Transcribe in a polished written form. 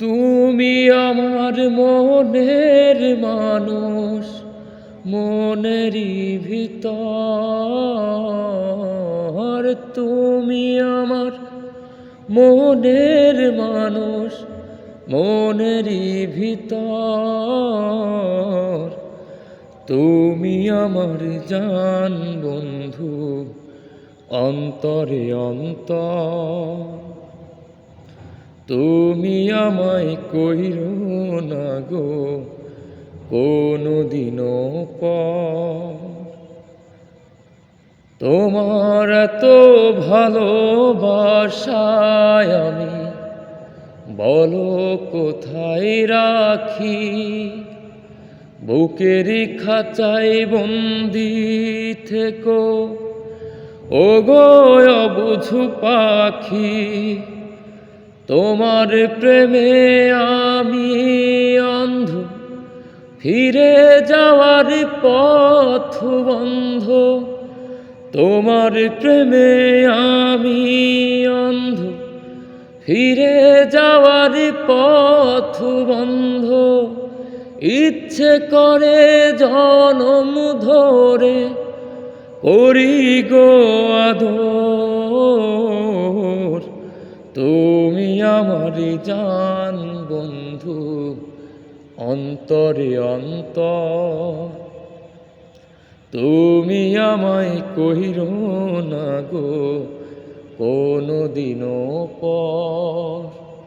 তুমি আমার মনের মানুষ, মনেরই ভিতর। তুমি আমার মনের মানুষ, মনেরই ভিতর। তুমি আমার জান বন্ধু, অন্তরে অন্তর। তুমি আমায় কইরো না গো কোনদিনও পর। তোমার এত ভালোবাসায় আমি বলো কোথায় রাখি। বুকের খাঁচায় বন্দি থেকো ওগো অবুঝ পাখি। তোমার প্রেমে আমি অন্ধ, ফিরে যাওয়ার পথ বন্ধ। তোমার প্রেমে আমি অন্ধ, ফিরে যাওয়ার পথ বন্ধ। ইচ্ছে করে জনম ধরে করি গো আদর। তুমি আমার জান বন্ধু, অন্তরে অন্তর। তুমি আমায় কইরো না গো কোনদিনও পর।